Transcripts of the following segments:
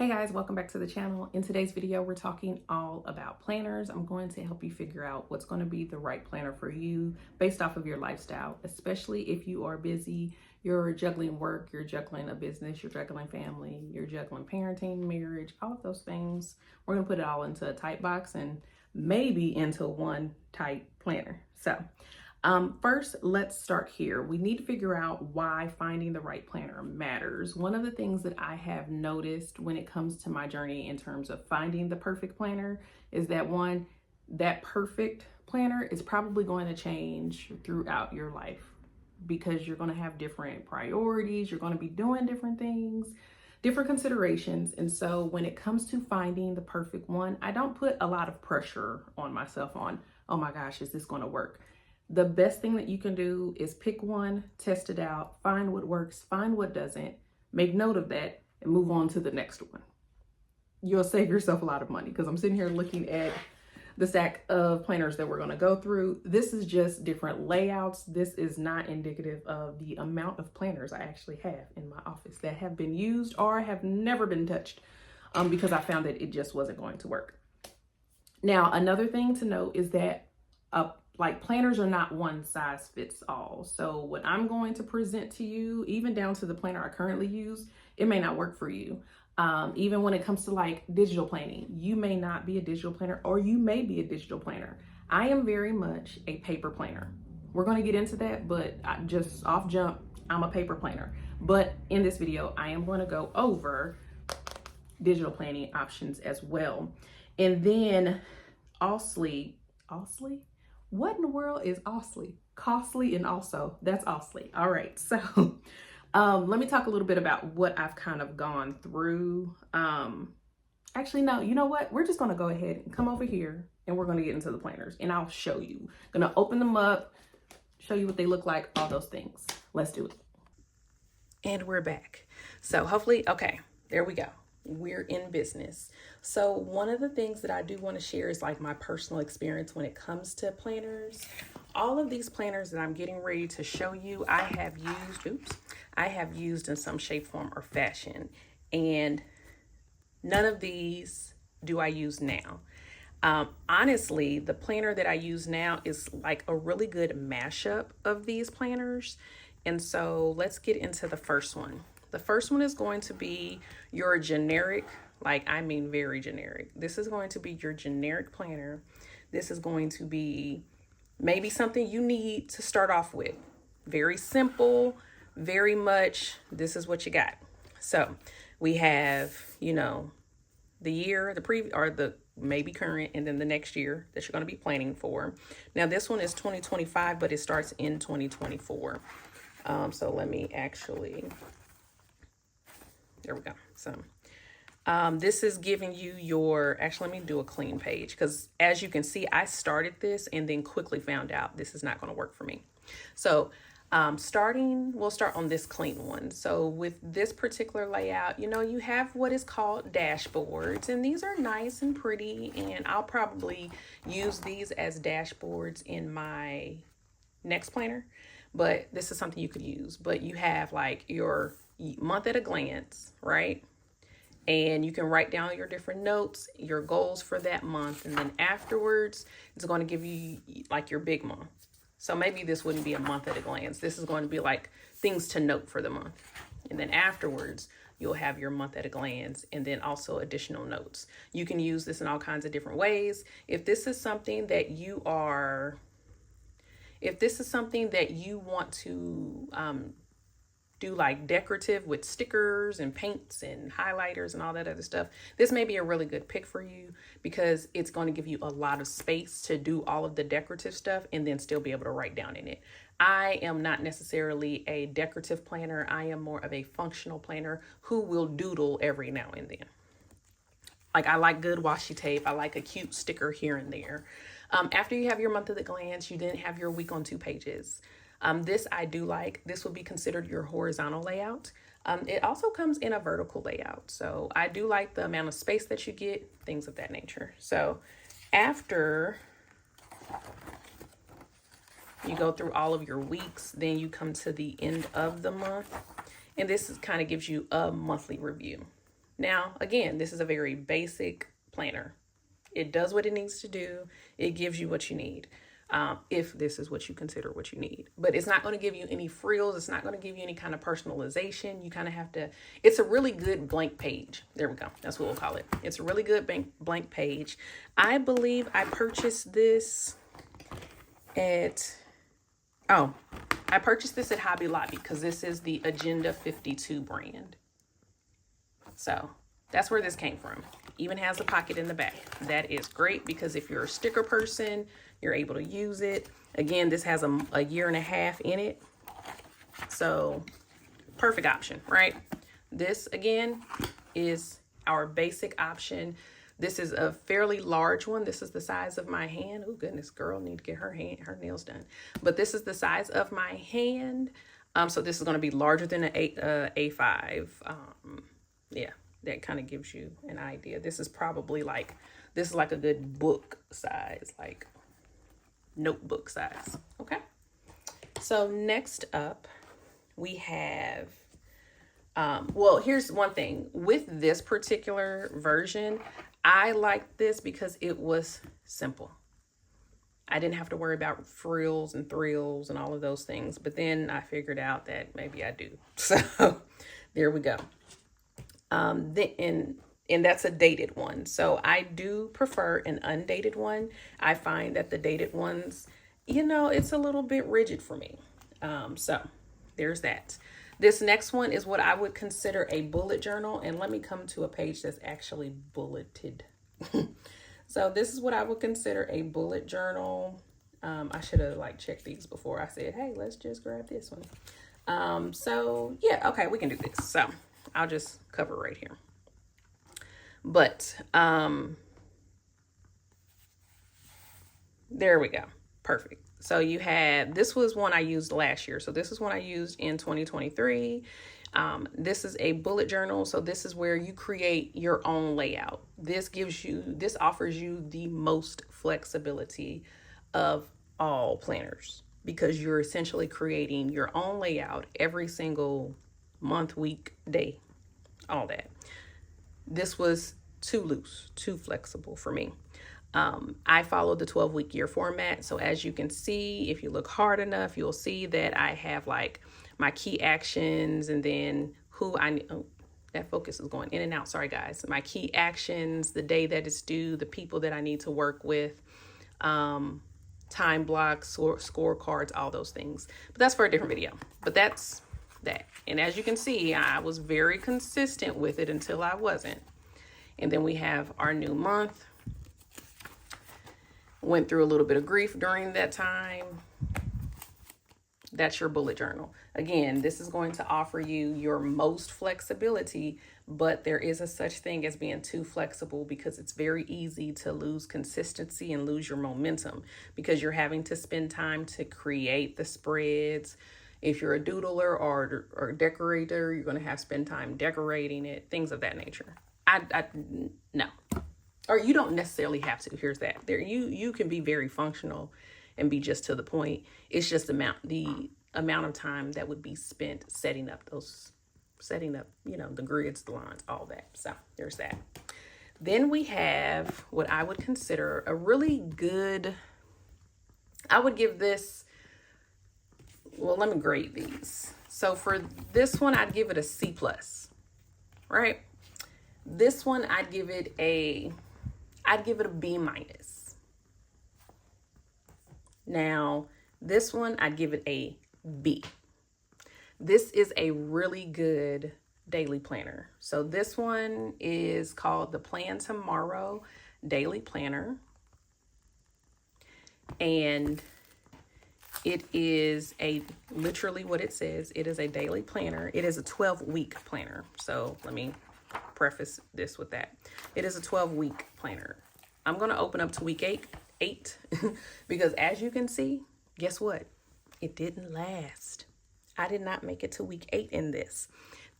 Hey guys, welcome back to the channel. In today's video, we're talking all about planners. I'm going to help you figure out what's going to be the right planner for you based off of your lifestyle, especially if you are busy, you're juggling work, you're juggling a business, you're juggling family, you're juggling parenting, marriage, all of those things. We're going to put it all into a tight box and maybe into one tight planner. First, let's start here. We need to figure out why finding the right planner matters. One of the things that I have noticed when it comes to my journey in terms of finding the perfect planner is that perfect planner is probably going to change throughout your life because you're going to have different priorities, you're going to be doing different things, different considerations. And so when it comes to finding the perfect one, I don't put a lot of pressure on myself oh my gosh, is this going to work? The best thing that you can do is pick one, test it out, find what works, find what doesn't, make note of that, and move on to the next one. You'll save yourself a lot of money because I'm sitting here looking at the stack of planners that we're going to go through. This is just different layouts. This is not indicative of the amount of planners I actually have in my office that have been used or have never been touched because I found that it just wasn't going to work. Now, another thing to note is that planners are not one size fits all. So what I'm going to present to you, even down to the planner I currently use, it may not work for you. Even when it comes to digital planning, you may not be a digital planner or you may be a digital planner. I am very much a paper planner. We're going to get into that, but just off jump, I'm a paper planner. But in this video, I am going to go over digital planning options as well. And then Ostley? What in the world is Ostley? Costly and also, that's Ostley. All right, so let me talk a little bit about what I've kind of gone through. Actually, no, you know what? We're just gonna go ahead and come over here and we're gonna get into the planners and I'll show you. Gonna open them up, show you what they look like, all those things. Let's do it. And we're back. So hopefully, okay, there we go. We're in business. So one of the things that I do want to share is my personal experience when it comes to planners. All of these planners that I'm getting ready to show you, I have used in some shape, form, or fashion. And none of these do I use now. Honestly, the planner that I use now is a really good mashup of these planners. And so let's get into the first one. The first one is going to be your generic, very generic. This is going to be your generic planner. This is going to be maybe something you need to start off with. Very simple, very much, this is what you got. So we have, the year, the previous, or the maybe current, and then the next year that you're going to be planning for. Now this one is 2025, but it starts in 2024. So let me actually... There we go. So this is giving you actually, let me do a clean page because as you can see, I started this and then quickly found out this is not going to work for me. So we'll start on this clean one. So with this particular layout, you have what is called dashboards, and these are nice and pretty, and I'll probably use these as dashboards in my next planner, but this is something you could use. But you have your month at a glance, right? And you can write down your different notes, your goals for that month. And then afterwards, it's going to give you your big month. So maybe this wouldn't be a month at a glance. This is going to be things to note for the month. And then afterwards, you'll have your month at a glance and then also additional notes. You can use this in all kinds of different ways. If this is something that you want to do decorative with stickers and paints and highlighters and all that other stuff, this may be a really good pick for you because it's going to give you a lot of space to do all of the decorative stuff and then still be able to write down in it. I am not necessarily a decorative planner. I am more of a functional planner who will doodle every now and then. I like good washi tape. I like a cute sticker here and there. After you have your month at a glance, you then have your week on 2 pages. This I do like. This will be considered your horizontal layout. It also comes in a vertical layout. So I do like the amount of space that you get, things of that nature. So after you go through all of your weeks, then you come to the end of the month. And this kind of gives you a monthly review. Now, again, this is a very basic planner. It does what it needs to do. It gives you what you need. If this is what you consider what you need, but it's not going to give you any frills. It's not going to give you any kind of personalization. You kind of have to, it's a really good blank page. There we go. That's what we'll call it. It's a really good blank page. I believe I purchased this at, I purchased this at Hobby Lobby because this is the Agenda 52 brand. So that's where this came from. Even has a pocket in the back. That is great because if you're a sticker person, you're able to use it. Again, this has a year and a half in it. So perfect option, right? This again is our basic option. This is a fairly large one. This is the size of my hand. Oh goodness, girl, need to get her nails done. But this is the size of my hand. So this is going to be larger than an A5. Yeah, that kind of gives you an idea. This is probably like, this is like a good book size, like notebook size. Okay. So next up we have, well, here's one thing with this particular version. I liked this because it was simple. I didn't have to worry about frills and thrills and all of those things. But then I figured out that maybe I do. So there we go. And that's a dated one. So I do prefer an undated one. I find that the dated ones, you know, it's a little bit rigid for me. So there's that. This next one is what I would consider a bullet journal. And let me come to a page that's actually bulleted. So this is what I would consider a bullet journal. I should have like checked these before I said, hey, let's just grab this one. So yeah, okay, we can do this. So I'll just cover right here. But there we go. Perfect. So you had, this was one I used last year. So this is one I used in 2023. This is a bullet journal. So this is where you create your own layout. This offers you the most flexibility of all planners because you're essentially creating your own layout every single month, week, day, all that. This was too loose, too flexible for me. I followed the 12-week year format. So as you can see, if you look hard enough, you'll see that I have like my key actions and then that focus is going in and out. Sorry, guys. My key actions, the day that it's due, the people that I need to work with, time blocks, scorecards, all those things. But that's for a different video. But that's that. And as you can see, I was very consistent with it until I wasn't. And then we have our new month. Went through a little bit of grief during that time. That's your bullet journal. Again, this is going to offer you your most flexibility, but there is a such thing as being too flexible because it's very easy to lose consistency and lose your momentum because you're having to spend time to create the spreads. If you're a doodler or decorator, you're going to have to spend time decorating it, things of that nature. No. Or you don't necessarily have to. Here's that. You can be very functional and be just to the point. It's just the amount of time that would be spent setting up, you know, the grids, the lines, all that. So there's that. Then we have what I would consider a really good, I would give this, well, let me grade these. So for this one, I'd give it a C+, right? This one, I'd give it a B-. Now, this one, I'd give it a B. This is a really good daily planner. So this one is called the Plan Tomorrow Daily Planner. And it is literally what it says. It is a daily planner. It is a 12-week planner. So let me preface this with that. It is a 12-week planner. I'm going to open up to week eight because as you can see, guess what? It didn't last. I did not make it to week 8 in this.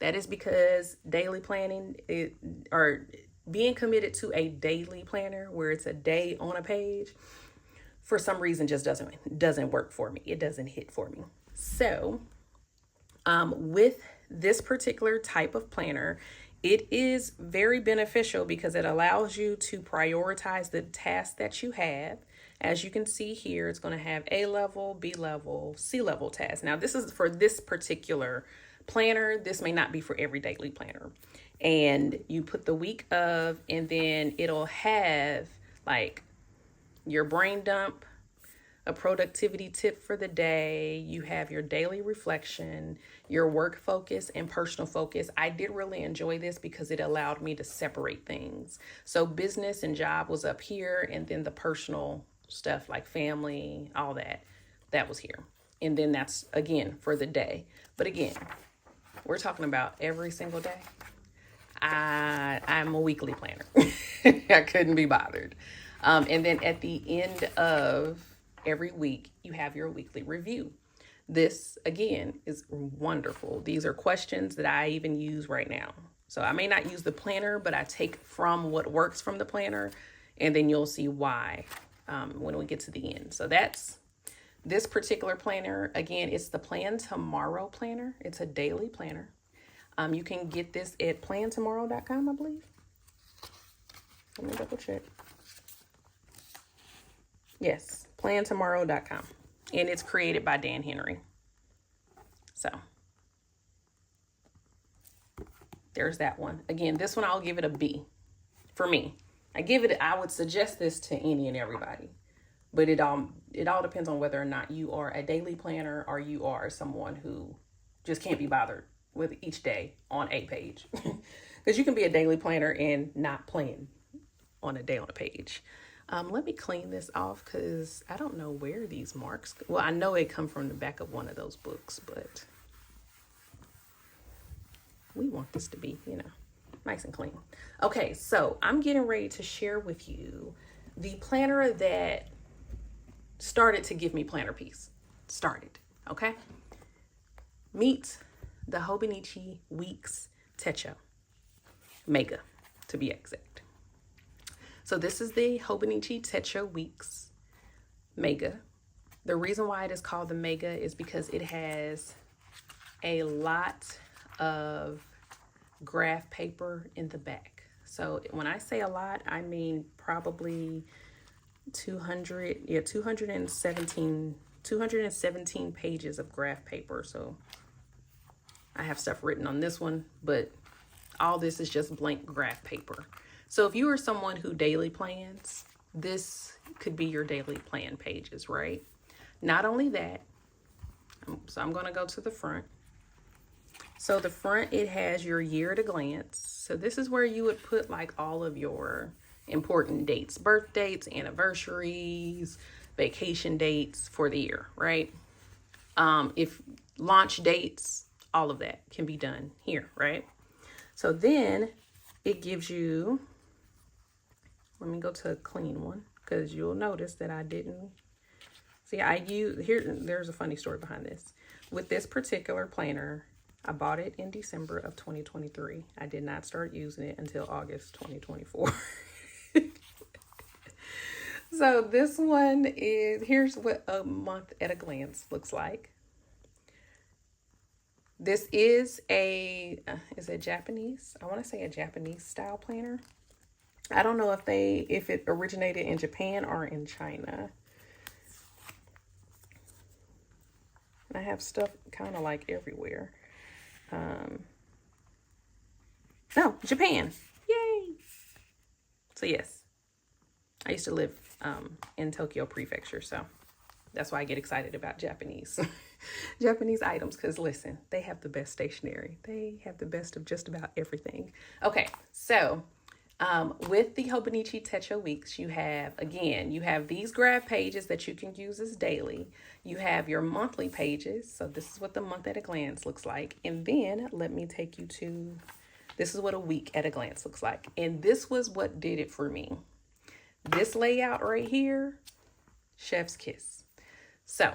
That is because daily planning or being committed to a daily planner where it's a day on a page, for some reason just doesn't work for me. It doesn't hit for me. So with this particular type of planner, It is very beneficial because it allows you to prioritize the tasks that you have. As you can see here, it's going to have A level, B level, C level tasks. Now, this is for this particular planner. This may not be for every daily planner. And you put the week of, and then it'll have like your brain dump, a productivity tip for the day. You have your daily reflection, your work focus, and personal focus. I did really enjoy this because it allowed me to separate things. So business and job was up here, and then the personal stuff like family, all that was here. And then that's again for the day. But again, we're talking about every single day. I'm a weekly planner. I couldn't be bothered. And then at the end of every week, you have your weekly review. This, again, is wonderful. These are questions that I even use right now. So I may not use the planner, but I take from what works from the planner, and then you'll see why when we get to the end. So that's this particular planner. Again, it's the Plan Tomorrow planner. It's a daily planner. You can get this at plantomorrow.com, I believe. Let me double check. Yes, plantomorrow.com. And it's created by Dan Henry. So there's that one. Again, this one I'll give it a B for me. I would suggest this to any and everybody. But it all depends on whether or not you are a daily planner or you are someone who just can't be bothered with each day on a page. Because you can be a daily planner and not plan on a day on a page. Let me clean this off because I don't know where these marks go. Well, I know it come from the back of one of those books, but we want this to be, nice and clean. Okay, so I'm getting ready to share with you the planner that started to give me planner peace. Okay? Meet the Hobonichi Weeks Techo. Mega, to be exact. So this is the Hobonichi Techo Weeks Mega. The reason why it is called the Mega is because it has a lot of graph paper in the back. So when I say a lot, I mean probably 217 pages of graph paper. So I have stuff written on this one, but all this is just blank graph paper. So if you are someone who daily plans, this could be your daily plan pages, right? Not only that, so I'm going to go to the front. So the front, it has your year at a glance. So this is where you would put like all of your important dates, birth dates, anniversaries, vacation dates for the year, right? If launch dates, all of that can be done here, right? So then it gives you, let me go to a clean one because you'll notice that I didn't see. There's a funny story behind this. With this particular planner, I bought it in December of 2023. I did not start using it until August 2024. So this one here's what a month at a glance looks like. This is is it Japanese? I want to say a Japanese style planner. I don't know if it originated in Japan or in China. I have stuff kind of like everywhere. No, Japan. Yay. So yes, I used to live in Tokyo Prefecture, so that's why I get excited about Japanese items, because listen, they have the best stationery. They have the best of just about everything. Okay, so with the Hobonichi Techo Weeks, you have these graph pages that you can use as daily. You have your monthly pages. So this is what the month at a glance looks like. And then let me take you to, this is what a week at a glance looks like. And this was what did it for me. This layout right here, chef's kiss. So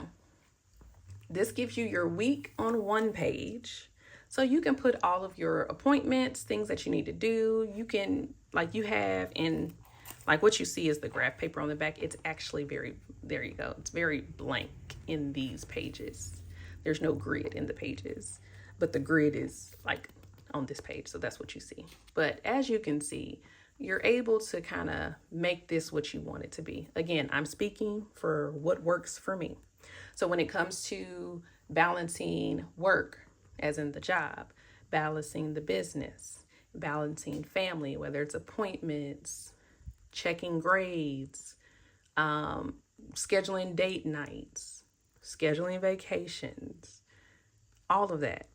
this gives you your week on one page. So you can put all of your appointments, things that you need to do. You can, like you have in, like what you see is the graph paper on the back. It's actually there you go. It's very blank in these pages. There's no grid in the pages, but the grid is like on this page. So that's what you see. But as you can see, you're able to kind of make this what you want it to be. Again, I'm speaking for what works for me. So when it comes to balancing work, as in the job, balancing the business, balancing family, whether it's appointments, checking grades, scheduling date nights, scheduling vacations, all of that.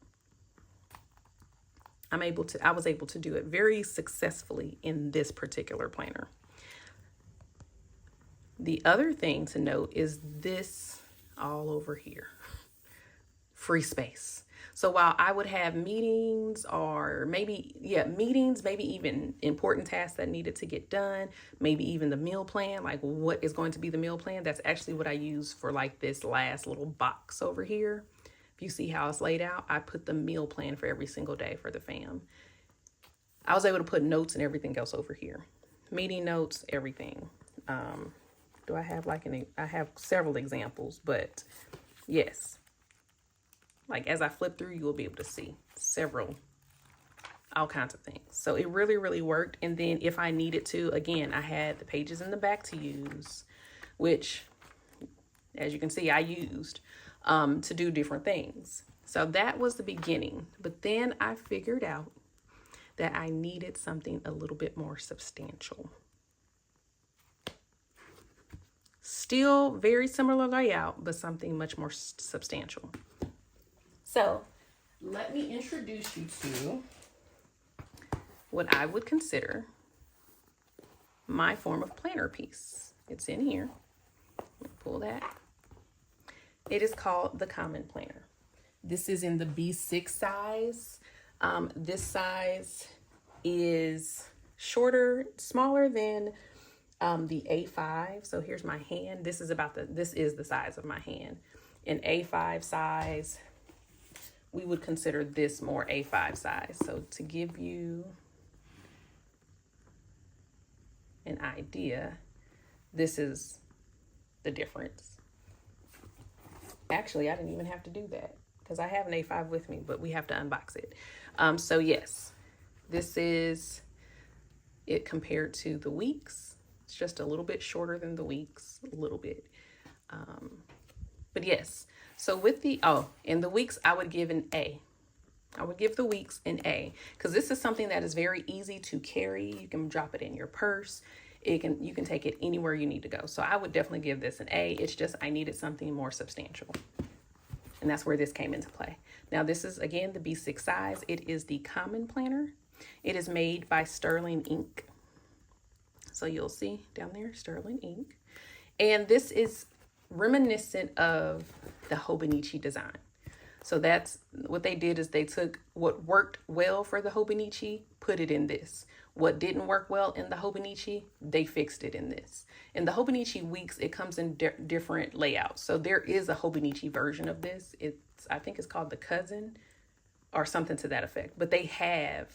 I was able to do it very successfully in this particular planner. The other thing to note is this all over here, free space. So while I would have meetings or maybe even important tasks that needed to get done, maybe even the meal plan, like what is going to be the meal plan, that's actually what I use for like this last little box over here. If you see how it's laid out, I put the meal plan for every single day for the fam. I was able to put notes and everything else over here. Meeting notes, everything. Do I have I have several examples, but yes. Like as I flip through, you'll be able to see all kinds of things. So it really, really worked. And then if I needed to, again, I had the pages in the back to use, which as you can see, I used to do different things. So that was the beginning. But then I figured out that I needed something a little bit more substantial. Still very similar layout, but something much more substantial. So let me introduce you to what I would consider my form of planner piece. It's in here. Let me pull that. It is called the Common Planner. This is in the B6 size. This size is smaller than the A5. So here's my hand. This is the size of my hand. In A5 size, we would consider this more A5 size. So to give you an idea, this is the difference. Actually, I didn't even have to do that because I have an A5 with me, but we have to unbox it. So yes, this is it compared to the weeks. It's just a little bit shorter than the weeks, a little bit. But yes, so with in the weeks, I would give an A. I would give the weeks an A because this is something that is very easy to carry. You can drop it in your purse. You can take it anywhere you need to go. So I would definitely give this an A. It's just I needed something more substantial. And that's where this came into play. Now this is again the B6 size. It is the Common Planner. It is made by Sterling Ink. So you'll see down there, Sterling Ink. And this is reminiscent of the Hobonichi design. So that's what they did is they took what worked well for the Hobonichi, put it in this. What didn't work well in the Hobonichi, they fixed it in this. In the Hobonichi weeks, it comes in different layouts. So there is a Hobonichi version of this. I think it's called the Cousin or something to that effect. But they have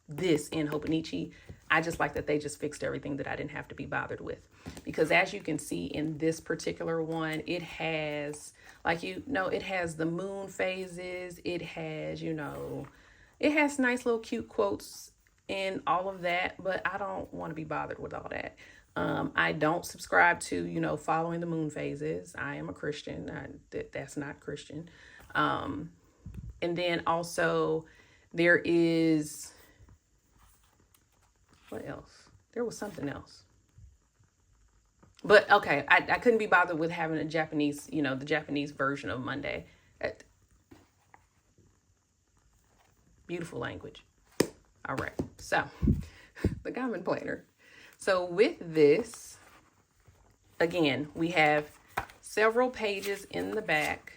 this in Hobonichi. I just like that they just fixed everything that I didn't have to be bothered with. Because as you can see in this particular one, it has it has the moon phases. It has, it has nice little cute quotes and all of that, but I don't want to be bothered with all that. I don't subscribe to, following the moon phases. I am a Christian. That's not Christian. And then also there is, what else? There was something else. But okay, I couldn't be bothered with having a Japanese, the Japanese version of Monday. Beautiful language. All right, so the Common Planner. So with this, again, we have several pages in the back.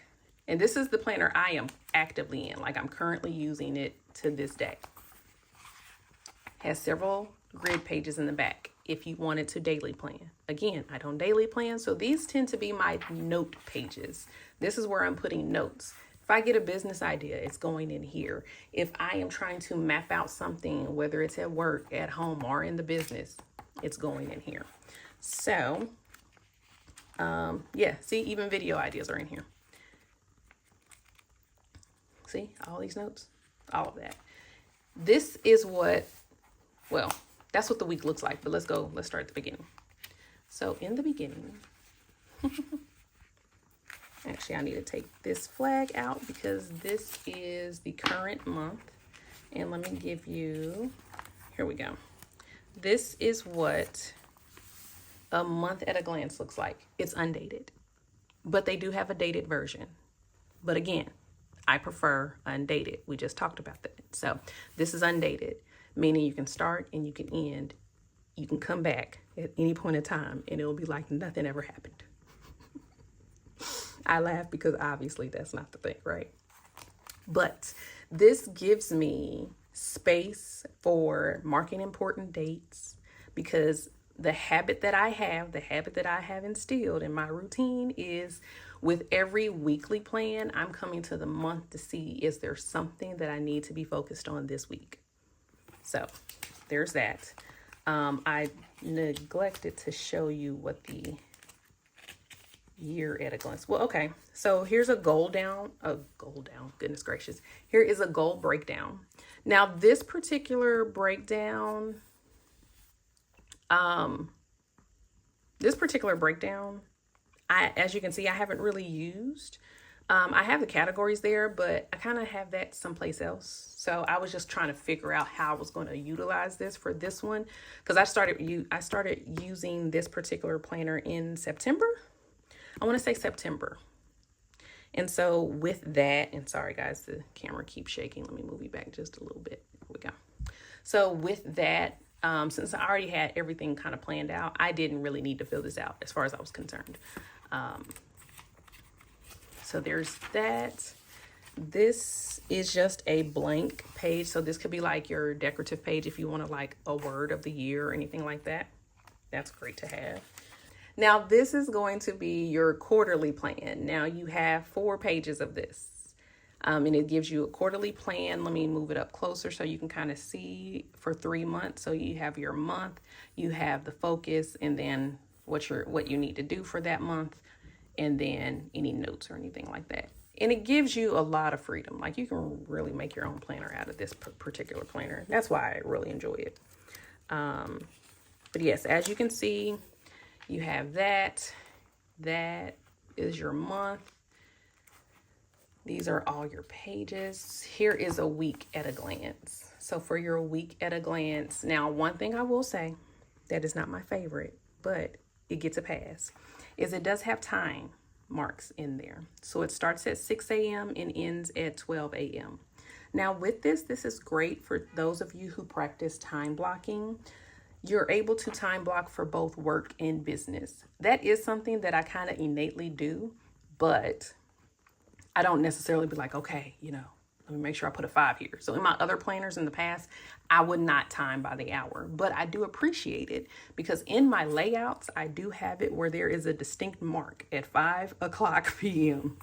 And this is the planner I am actively in. Like I'm currently using it to this day. Has several grid pages in the back if you wanted to daily plan. Again, I don't daily plan, so these tend to be my note pages. This is where I'm putting notes. If I get a business idea, it's going in here. If I am trying to map out something, whether it's at work, at home, or in the business, it's going in here. So, yeah, see, even video ideas are in here. See, all these notes, all of that. this is what, well, that's what the week looks like, but let's start at the beginning. So in the beginning, actually I need to take this flag out because this is the current month. And let me give you, here we go. This is what a month at a glance looks like. It's undated, but they do have a dated version. But again, I prefer undated. We just talked about that. So this is undated, meaning you can start and you can end. You can come back at any point in time and it'll be like nothing ever happened. I laugh because obviously that's not the thing, right? But this gives me space for marking important dates, because the habit that I have instilled in my routine is with every weekly plan, I'm coming to the month to see, is there something that I need to be focused on this week? So there's that. I neglected to show you what the year at a glance. Well, okay. So here's a goal down, goodness gracious. Here is a goal breakdown. Now this particular breakdown, as you can see, I haven't really used. I have the categories there, but I kind of have that someplace else. So I was just trying to figure out how I was going to utilize this for this one, because I started using this particular planner in September. I want to say September. And so with that, and sorry guys, the camera keeps shaking. Let me move you back just a little bit. Here we go. So with that, since I already had everything kind of planned out, I didn't really need to fill this out as far as I was concerned. So there's that. This is just a blank page. So this could be like your decorative page if you want to like a word of the year or anything like that. That's great to have. Now this is going to be your quarterly plan. Now you have 4 pages of this. And it gives you a quarterly plan. Let me move it up closer so you can kind of see for 3 months. So you have your month, you have the focus, and then what you need to do for that month, and then any notes or anything like that. And it gives you a lot of freedom. Like you can really make your own planner out of this particular planner. That's why I really enjoy it. But yes, as you can see, you have that. That is your month. These are all your pages. Here is a week at a glance. So for your week at a glance, now one thing I will say that is not my favorite, but it gets a pass, is it does have time marks in there. So it starts at 6 a.m. and ends at 12 a.m. Now with this is great for those of you who practice time blocking. You're able to time block for both work and business. That is something that I kind of innately do, but I don't necessarily be like, okay, let me make sure I put a 5 here. So in my other planners in the past, I would not time by the hour, but I do appreciate it because in my layouts, I do have it where there is a distinct mark at 5 o'clock p.m.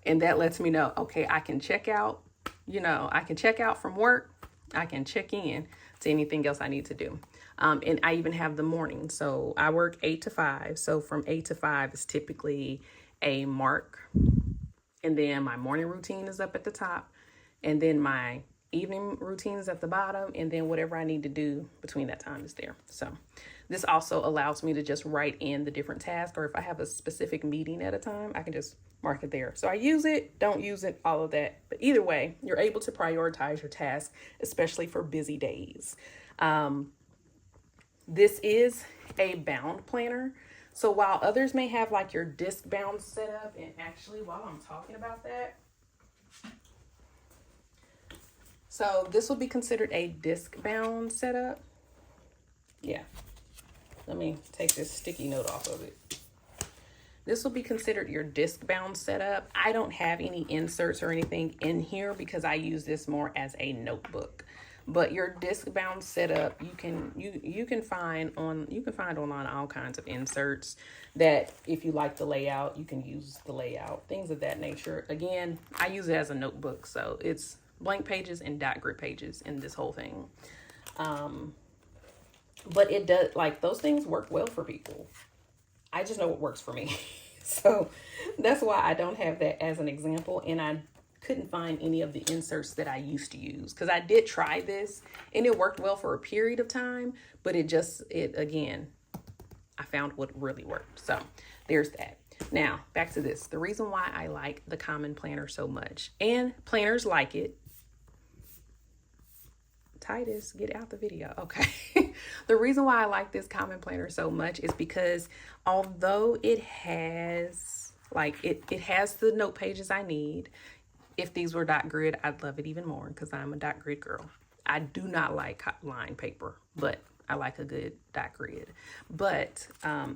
And that lets me know, okay, I can check out, I can check out from work. I can check in to anything else I need to do. And I even have the morning. So I work 8 to 5. So from 8 to 5 is typically a mark. And then my morning routine is up at the top. And then my evening routine is at the bottom. And then whatever I need to do between that time is there. So this also allows me to just write in the different tasks. Or if I have a specific meeting at a time, I can just mark it there. So I use it, don't use it, all of that. But either way, you're able to prioritize your tasks, especially for busy days. This is a bound planner. So while others may have like your disc bound setup, and actually while I'm talking about that, so this will be considered a disc bound setup. Yeah. Let me take this sticky note off of it. This will be considered your disc bound setup. I don't have any inserts or anything in here because I use this more as a notebook. But your disc bound setup, you can find online all kinds of inserts that if you like the layout, you can use the layout, things of that nature. Again, I use it as a notebook, so it's blank pages and dot grid pages in this whole thing. But it does, like, those things work well for people. I just know what works for me. So that's why I don't have that as an example. And couldn't find any of the inserts that I used to use, because I did try this and it worked well for a period of time, but it again, I found what really worked. So there's that. Now back to this. The reason why I like the Common Planner so much, and planners like it. Titus, get out the video. Okay. The reason why I like this Common Planner so much is because although it has it has the note pages I need. If these were dot grid, I'd love it even more, because I'm a dot grid girl. I do not like line paper, but I like a good dot grid. But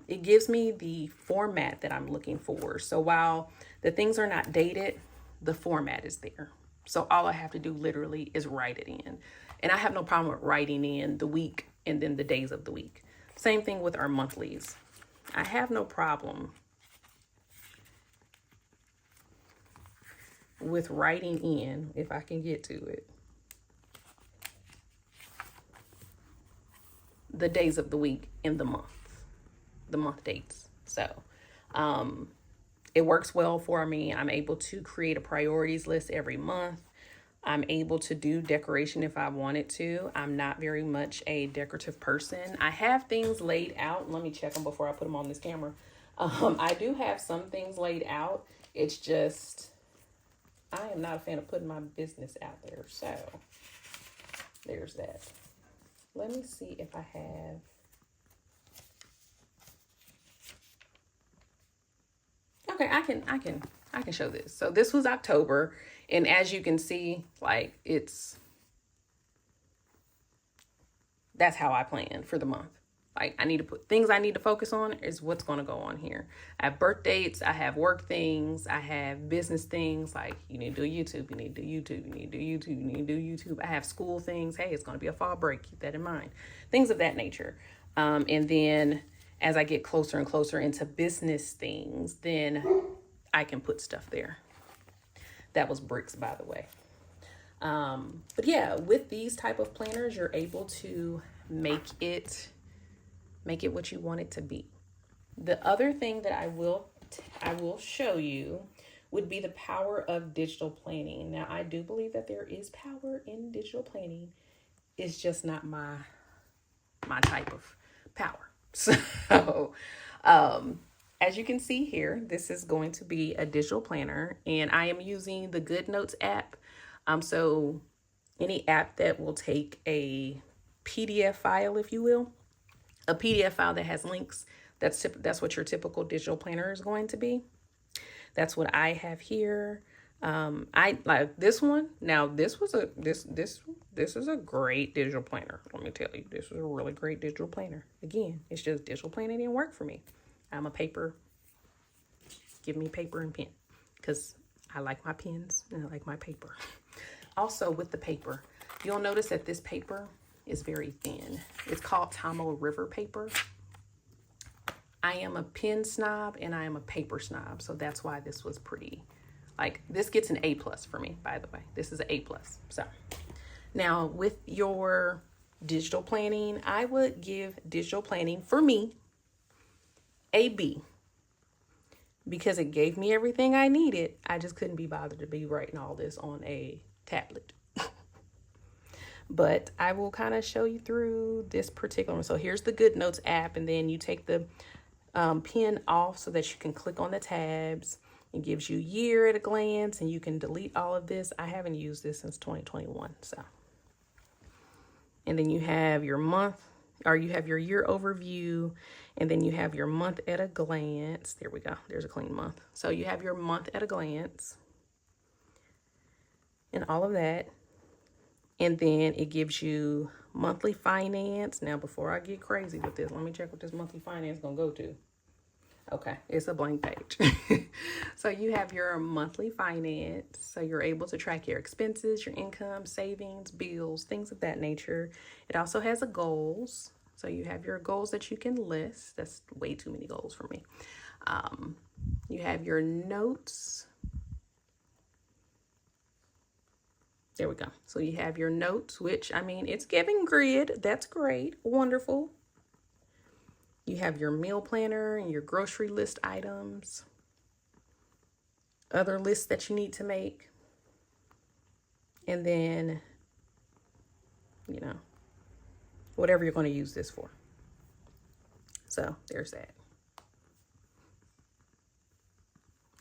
it gives me the format that I'm looking for. So while the things are not dated, the format is there. So all I have to do literally is write it in. And I have no problem with writing in the week and then the days of the week. Same thing with our monthlies. I have no problem with writing in, if I can get to it, the days of the week and the month dates. So it works well for me. I'm able to create a priorities list every month. I'm able to do decoration if I wanted to. I'm not very much a decorative person. I have things laid out. Let me check them before I put them on this camera. I do have some things laid out. It's just, I am not a fan of putting my business out there. So there's that. Let me see if I have. Okay, I can show this. So this was October, and as you can see, like that's how I plan for the month. Like I need to put things I need to focus on is what's going to go on here. I have birth dates, I have work things, I have business things, like you need to do YouTube, you need to do YouTube, you need to do YouTube, you need to do YouTube. I have school things. Hey, it's going to be a fall break. Keep that in mind. Things of that nature. And then as I get closer and closer into business things, then I can put stuff there. That was bricks, by the way. But yeah, with these type of planners, you're able to make it what you want it to be. The other thing that I will show you would be the power of digital planning. Now, I do believe that there is power in digital planning. It's just not my type of power. So, as you can see here, this is going to be a digital planner, and I am using the GoodNotes app. So any app that will take a PDF file, if you will, a PDF file that has links, that's what your typical digital planner is going to be. That's what I have here. I like this one. Now this is a great digital planner. Let me tell you, this is a really great digital planner. Again, it's just digital planning didn't work for me. I'm a paper. Give me paper and pen, because I like my pens and I like my paper. Also with the paper, you'll notice that this paper is very thin. It's called Tomo River paper. I am a pen snob and I am a paper snob, so that's why this was pretty. Like this gets an A+ for me, by the way. This is an A+. So now with your digital planning, I would give digital planning for me a B, because it gave me everything I needed. I just couldn't be bothered to be writing all this on a tablet. But I will kind of show you through this particular one. So here's the GoodNotes app, and then you take the pen off so that you can click on the tabs. It gives you year at a glance, and you can delete all of this. I haven't used this since 2021. So, and then you have your month, or you have your year overview, and then you have your month at a glance. There we go. There's a clean month. So you have your month at a glance and all of that. And then it gives you monthly finance. Now, before I get crazy with this, let me check what this monthly finance is going to go to. Okay, it's a blank page. So you have your monthly finance. So you're able to track your expenses, your income, savings, bills, things of that nature. It also has a goals. So you have your goals that you can list. That's way too many goals for me. You have your notes. There we go. So you have your notes, which, I mean, it's giving grid. That's great. Wonderful. You have your meal planner and your grocery list items. Other lists that you need to make. And then, whatever you're going to use this for. So there's that.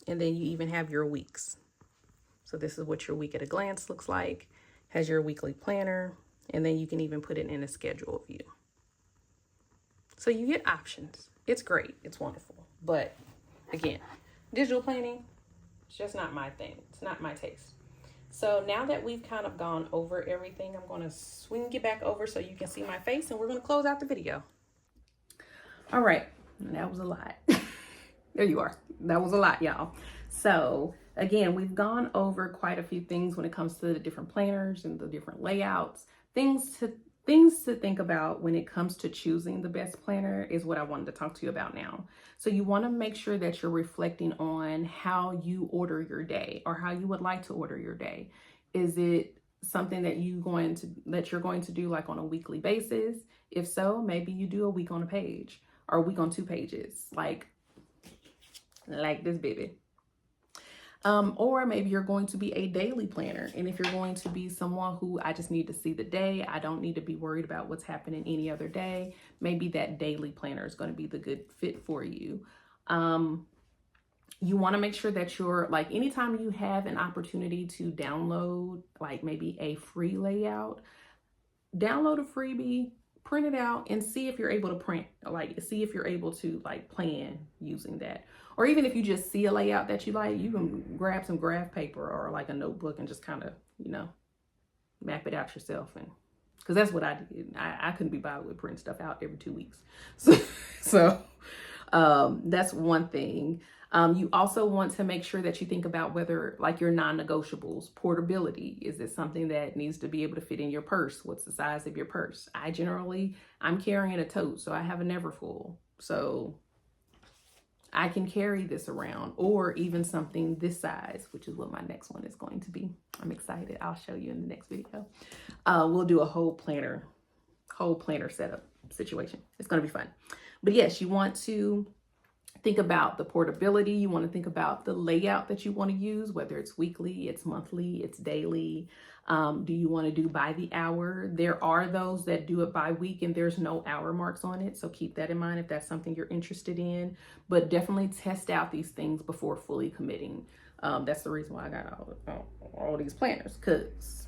And then you even have your weeks. So this is what your week at a glance looks like. Has your weekly planner. And then you can even put it in a schedule view. So you get options. It's great. It's wonderful. But again, digital planning, it's just not my thing. It's not my taste. So now that we've kind of gone over everything, I'm going to swing it back over so you can see my face, and we're going to close out the video. All right. That was a lot. There you are. That was a lot, y'all. So again, we've gone over quite a few things when it comes to the different planners and the different layouts. Things to think about when it comes to choosing the best planner is what I wanted to talk to you about now. So you want to make sure that you're reflecting on how you order your day or how you would like to order your day. Is it something that you're going to do like on a weekly basis? If so, maybe you do a week on a page or a week on 2 pages, like this baby. Or maybe you're going to be a daily planner. And if you're going to be someone who I just need to see the day, I don't need to be worried about what's happening any other day, maybe that daily planner is going to be the good fit for you. You want to make sure that you're like, anytime you have an opportunity to download like maybe a free layout, download a freebie, print it out, and see if you're able to see if you're able to plan using that. Or even if you just see a layout that you like, you can grab some graph paper or like a notebook and just kind of, map it out yourself. And because that's what I did. I couldn't be bothered with printing stuff out every 2 weeks. So that's one thing. You also want to make sure that you think about whether like your non-negotiables, portability. Is it something that needs to be able to fit in your purse? What's the size of your purse? I'm carrying a tote, so I have a Neverfull. So I can carry this around, or even something this size, which is what my next one is going to be. I'm excited. I'll show you in the next video. We'll do a whole planner setup situation. It's going to be fun. But yes, you want to think about the portability. You want to think about the layout that you want to use, whether it's weekly, it's monthly, it's daily. Do you want to do by the hour? There are those that do it by week and there's no hour marks on it. So keep that in mind if that's something you're interested in. But definitely test out these things before fully committing. That's the reason why I got all these planners, because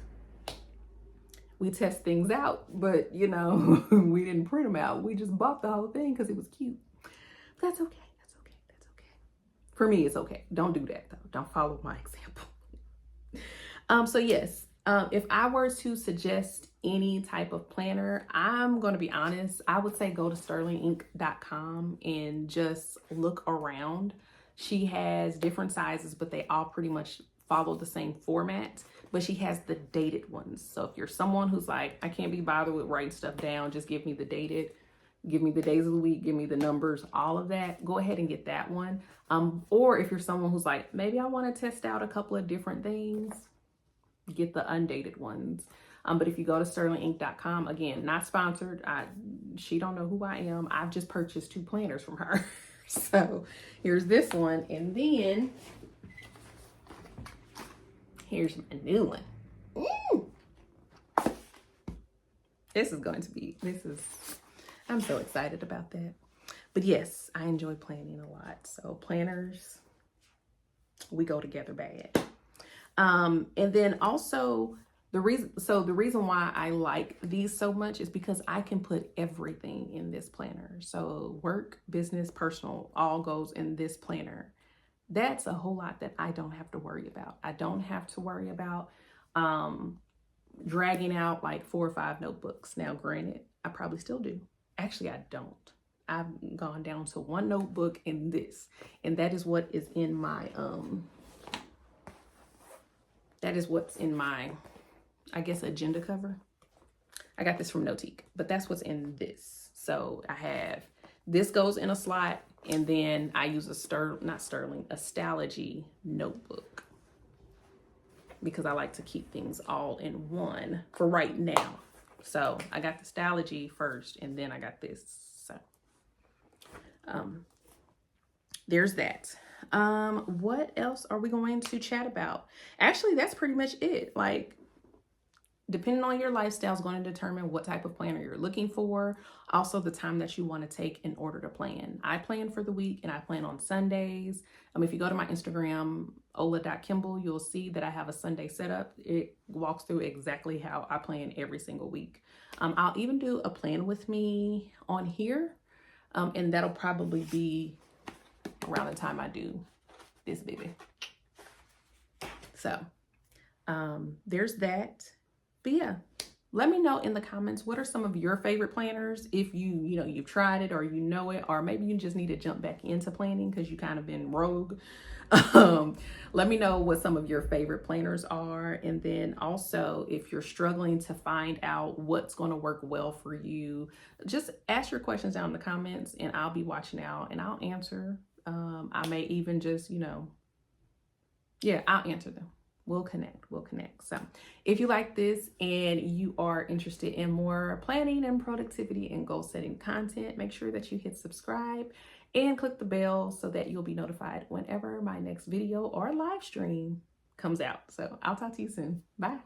we test things out, but we didn't print them out. We just bought the whole thing because it was cute. But that's okay. For me, it's okay. Don't do that though. Don't follow my example. So yes, if I were to suggest any type of planner, I'm going to be honest. I would say go to sterlinginc.com and just look around. She has different sizes, but they all pretty much follow the same format, but she has the dated ones. So if you're someone who's like, I can't be bothered with writing stuff down, just give me the dated, give me the days of the week, give me the numbers, all of that, go ahead and get that one. Or if you're someone who's like, maybe I want to test out a couple of different things, get the undated ones. But if you go to sterlinginc.com, again, not sponsored. She don't know who I am. I've just purchased 2 planners from her. So here's this one. And then here's my new one. Ooh. I'm so excited about that. But yes, I enjoy planning a lot. So planners, we go together bad. And then also the reason why I like these so much is because I can put everything in this planner. So work, business, personal, all goes in this planner. That's a whole lot that I don't have to worry about. I don't have to worry about dragging out like 4 or 5 notebooks. Now, granted, I probably still do. Actually, I don't. I've gone down to 1 notebook in this, and that is what is in my, I guess, agenda cover. I got this from Notique, but that's what's in this. So I have, this goes in a slot, and then I use a Stalogy notebook because I like to keep things all in one for right now. So I got the Stalogy first, and then I got this. So there's that. What else are we going to chat about? Actually, that's pretty much it. Like, depending on your lifestyle is going to determine what type of planner you're looking for. Also, the time that you want to take in order to plan. I plan for the week and I plan on Sundays. If you go to my Instagram, ola.kimball, you'll see that I have a Sunday setup. It walks through exactly how I plan every single week. I'll even do a plan with me on here. And that'll probably be around the time I do this baby. So there's that. But yeah, let me know in the comments, what are some of your favorite planners? If you've tried it or you know it, or maybe you just need to jump back into planning because you kind of been rogue. Let me know what some of your favorite planners are. And then also, if you're struggling to find out what's going to work well for you, just ask your questions down in the comments and I'll be watching out and I'll answer. I may even just, I'll answer them. We'll connect. So if you like this and you are interested in more planning and productivity and goal setting content, make sure that you hit subscribe and click the bell so that you'll be notified whenever my next video or live stream comes out. So I'll talk to you soon. Bye.